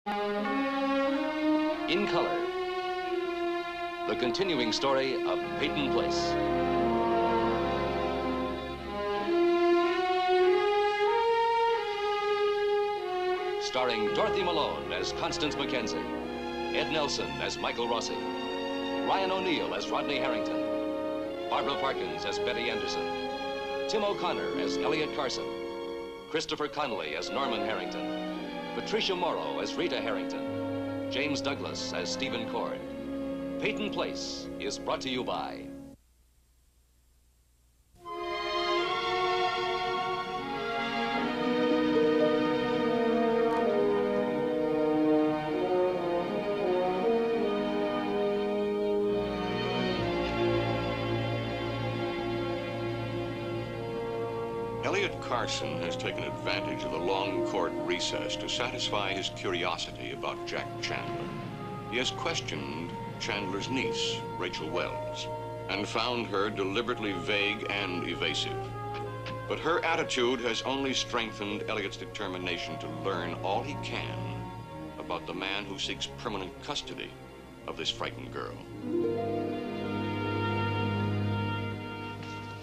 In color, the continuing story of Peyton Place. Starring Dorothy Malone as Constance Mackenzie, Ed Nelson as Michael Rossi, Ryan O'Neill as Rodney Harrington, Barbara Parkins as Betty Anderson, Tim O'Connor as Elliot Carson, Christopher Connolly as Norman Harrington, Patricia Morrow as Rita Harrington, James Douglas as Stephen Cord. Peyton Place is brought to you by Elliot Carson has taken advantage of the long court recess to satisfy his curiosity about Jack Chandler. He has questioned Chandler's niece, Rachel Wells, and found her deliberately vague and evasive. But her attitude has only strengthened Elliot's determination to learn all he can about the man who seeks permanent custody of this frightened girl.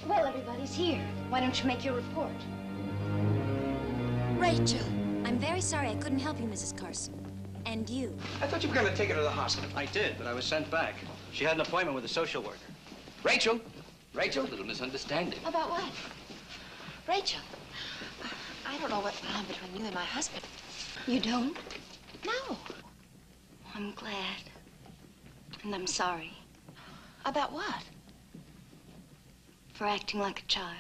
Well, everybody's here. Why don't you make your report? Rachel, I'm very sorry I couldn't help you, Mrs. Carson. And you. I thought you were going to take her to the hospital. I did, but I was sent back. She had an appointment with a social worker. Rachel. Rachel, a little misunderstanding. About what? Rachel, I don't know what's gone on between you and my husband. You don't? No. I'm glad. And I'm sorry. About what? For acting like a child.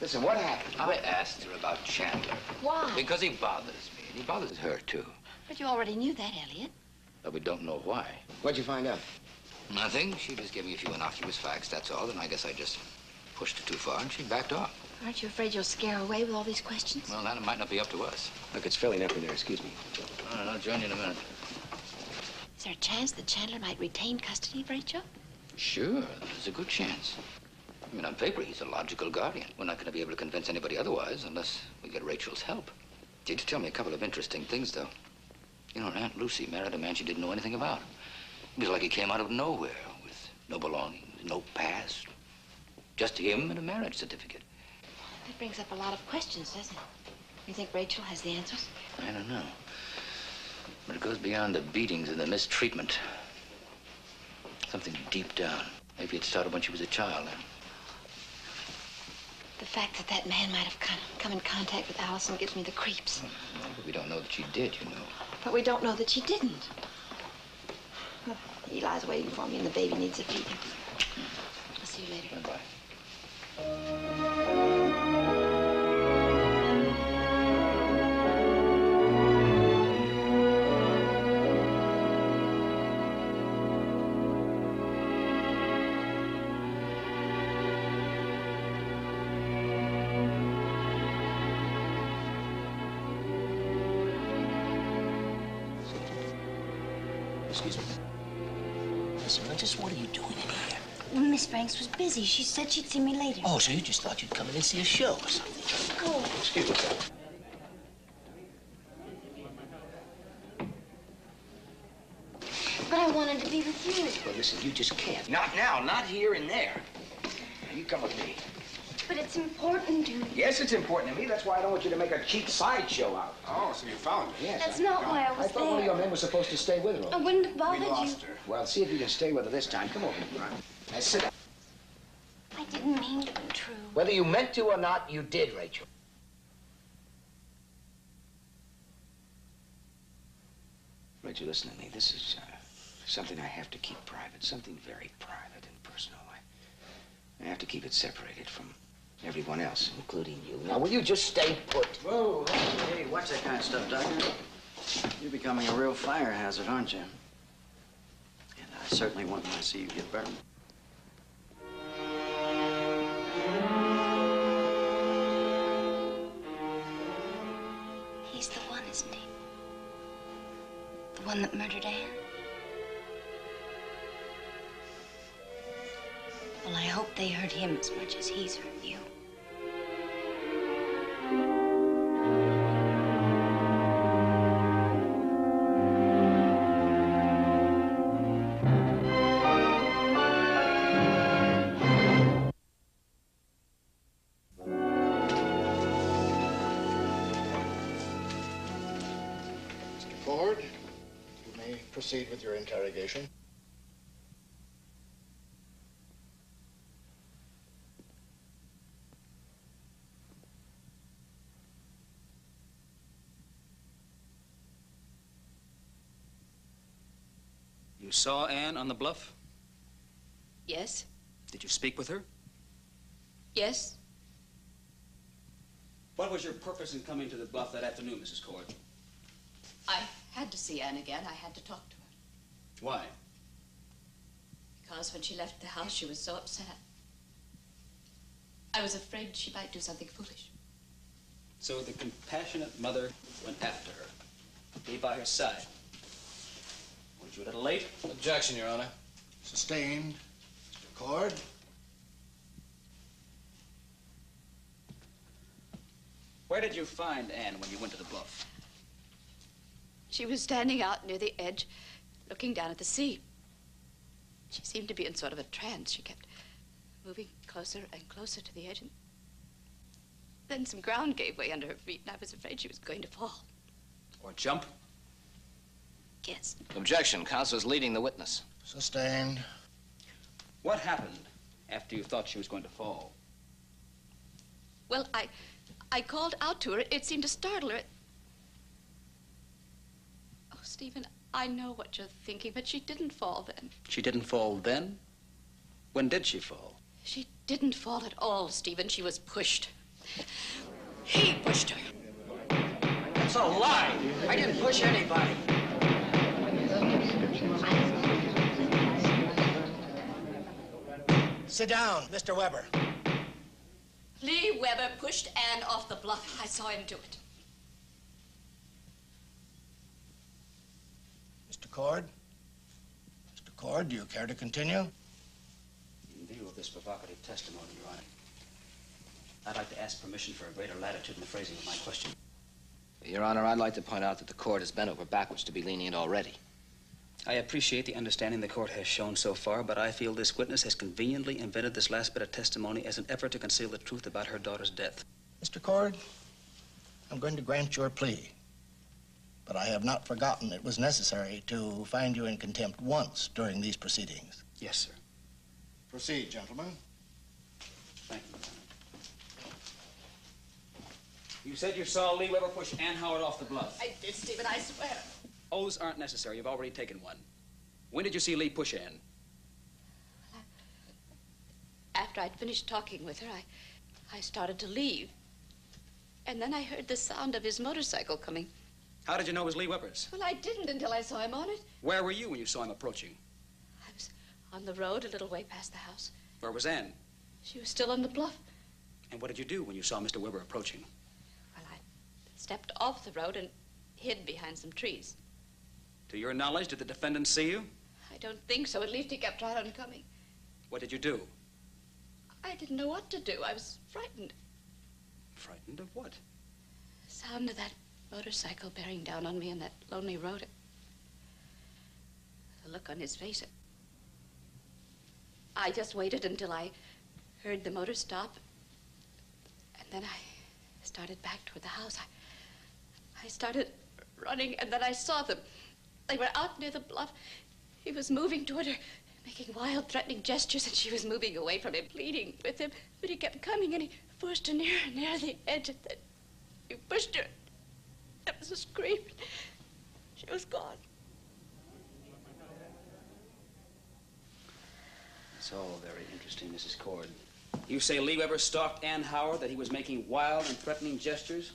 Listen, what happened? I asked her about Chandler. Why? Because he bothers me, and he bothers her, too. But you already knew that, Elliot. But we don't know why. What'd you find out? Nothing. She just gave me a few innocuous facts, that's all. And I guess I just pushed it too far, and she backed off. Aren't you afraid you'll scare her away with all these questions? Well, that might not be up to us. Look, it's filling up in there. Excuse me. All right, I'll join you in a minute. Is there a chance that Chandler might retain custody of Rachel? Sure, there's a good chance. I mean, on paper, he's a logical guardian. We're not going to be able to convince anybody otherwise unless we get Rachel's help. She did tell me a couple of interesting things, though. You know, her Aunt Lucy married a man she didn't know anything about. It was like he came out of nowhere with no belongings, no past. Just him and a marriage certificate. That brings up a lot of questions, doesn't it? You think Rachel has the answers? I don't know. But it goes beyond the beatings and the mistreatment. Something deep down. Maybe it started when she was a child. The fact that that man might have come in contact with Allison gives me the creeps. But we don't know that she did, you know. But we don't know that she didn't. Eli's waiting for me and the baby needs a feeding. I'll see you later. Bye-bye. Excuse me. Listen, just what are you doing in here? Miss Franks was busy. She said she'd see me later. Oh, so you just thought you'd come in and see a show or something? Oh. Excuse me, sir. But I wanted to be with you. Well, listen, you just can't. Not now, not here and there. Now, you come with me. But it's important to me. Yes, it's important to me. That's why I don't want you to make a cheap sideshow out. Oh, so you found her? Yes. That's not why I was I thought one of your men was supposed to stay with her. I wouldn't have bothered We you. lost her. Well, see if you can stay with her this time. Come over. Now, sit down. I didn't mean to intrude. Whether you meant to or not, you did, Rachel. Rachel, listen to me. This is something I have to keep private. Something very private and personal. I have to keep it separated from everyone else, including you. Now, will you just stay put? Whoa, hey, watch that kind of stuff, Doctor. You're becoming a real fire hazard, aren't you? And I certainly want to see you get burned. He's the one, isn't he? The one that murdered Anne? Well, I hope they hurt him as much as he's hurt you. Cord, you may proceed with your interrogation. You saw Anne on the bluff? Yes. Did you speak with her? Yes. What was your purpose in coming to the bluff that afternoon, Mrs. Cord? I had to see Anne again. I had to talk to her. Why? Because when she left the house, she was so upset. I was afraid she might do something foolish. So the compassionate mother went after her, be by her side. Weren't you a little late? Objection, Your Honor. Sustained. Mr. Cord. Where did you find Anne when you went to the bluff? She was standing out near the edge, looking down at the sea. She seemed to be in sort of a trance. She kept moving closer and closer to the edge, and then some ground gave way under her feet, and I was afraid she was going to fall. Or jump? Yes. Objection. Counselor's leading the witness. Sustained. What happened after you thought she was going to fall? Well, I called out to her. It seemed to startle her. Oh, Stephen, I know what you're thinking, but she didn't fall then. She didn't fall then? When did she fall? She didn't fall at all, Stephen. She was pushed. He pushed her. That's a lie. I didn't push anybody. Sit down, Mr. Weber. Lee Weber pushed Anne off the bluff. I saw him do it. Mr. Cord? Mr. Cord, do you care to continue? In view of this provocative testimony, Your Honor, I'd like to ask permission for a greater latitude in the phrasing of my question. Your Honor, I'd like to point out that the court has bent over backwards to be lenient already. I appreciate the understanding the court has shown so far, but I feel this witness has conveniently invented this last bit of testimony as an effort to conceal the truth about her daughter's death. Mr. Cord, I'm going to grant your plea. But I have not forgotten it was necessary to find you in contempt once during these proceedings. Yes, sir. Proceed, gentlemen. Thank you, Your Honor. You said you saw Lee Weber push Ann Howard off the bluff. I did, Stephen, I swear. Oaths aren't necessary. You've already taken one. When did you see Lee push Ann? After I'd finished talking with her, I started to leave. And then I heard the sound of his motorcycle coming. How did you know it was Lee Weber's? Well, I didn't until I saw him on it. Where were you when you saw him approaching? I was on the road a little way past the house. Where was Ann? She was still on the bluff. And what did you do when you saw Mr. Weber approaching? Well, I stepped off the road and hid behind some trees. To your knowledge, did the defendant see you? I don't think so. At least he kept right on coming. What did you do? I didn't know what to do. I was frightened. Frightened of what? The sound of that motorcycle bearing down on me on that lonely road. The look on his face. I just waited until I heard the motor stop. And then I started back toward the house. I started running, and then I saw them. They were out near the bluff. He was moving toward her, making wild, threatening gestures, and she was moving away from him, pleading with him. But he kept coming, and he forced her nearer and nearer the edge, and then he pushed her. There was a scream. She was gone. It's all very interesting, Mrs. Cord. You say Lee Weber stalked Ann Howard, that he was making wild and threatening gestures?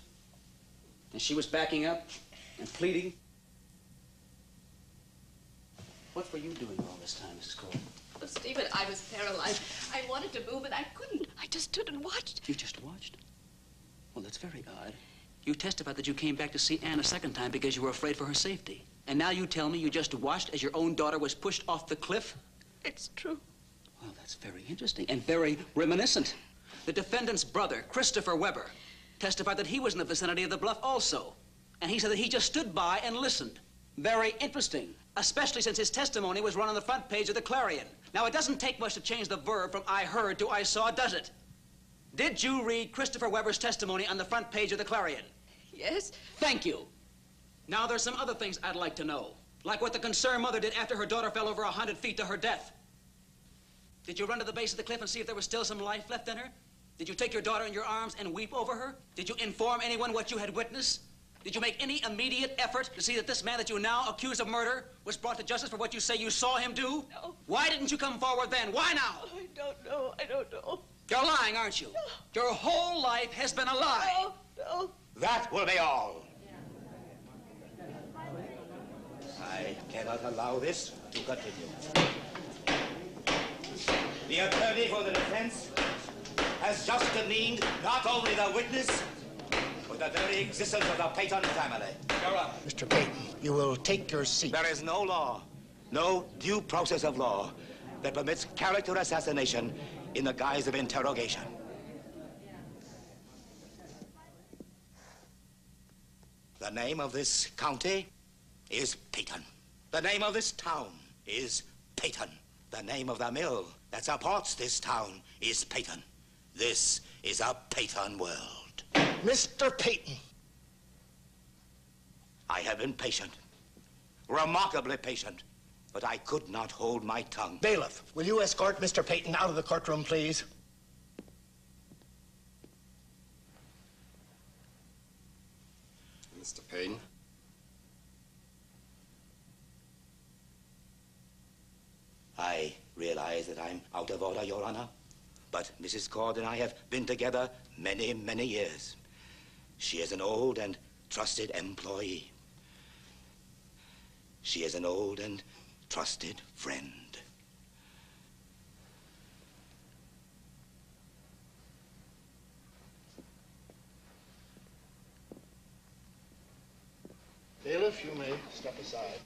And she was backing up and pleading? What were you doing all this time, Mrs. Cord? Oh, Stephen, I was paralyzed. I wanted to move, and I couldn't. I just stood and watched. You just watched? Well, that's very odd. You testified that you came back to see Ann a second time because you were afraid for her safety. And now you tell me you just watched as your own daughter was pushed off the cliff? It's true. Well, that's very interesting and very reminiscent. The defendant's brother, Christopher Weber, testified that he was in the vicinity of the bluff also. And he said that he just stood by and listened. Very interesting, especially since his testimony was run on the front page of the Clarion. Now, it doesn't take much to change the verb from I heard to I saw, does it? Did you read Christopher Weber's testimony on the front page of the Clarion? Yes. Thank you. Now, there's some other things I'd like to know. Like what the concerned mother did after her daughter fell over 100 feet to her death. Did you run to the base of the cliff and see if there was still some life left in her? Did you take your daughter in your arms and weep over her? Did you inform anyone what you had witnessed? Did you make any immediate effort to see that this man that you now accuse of murder was brought to justice for what you say you saw him do? No. Why didn't you come forward then? Why now? I don't know. I don't know. You're lying, aren't you? No. Your whole life has been a lie. No, no. That will be all. I cannot allow this to continue. The attorney for the defense has just demeaned not only the witness, but the very existence of the PEYTON family. Your Honor. Mr. Peyton, you will take your seat. There is no law, no due process of law that permits character assassination in the guise of interrogation. The name of this county is PEYTON. The name of this town is PEYTON. The name of the mill that supports this town is PEYTON. This is a PEYTON world. Mr. Peyton. I have been patient, remarkably patient, but I could not hold my tongue. Bailiff, will you escort Mr. Peyton out of the courtroom, please? Mr. Payne. I realize that I'm out of order, Your Honor, but Mrs. Cord and I have been together many, many years. She is an old and trusted employee. She is an old and trusted friend. Bailiff, you may step aside.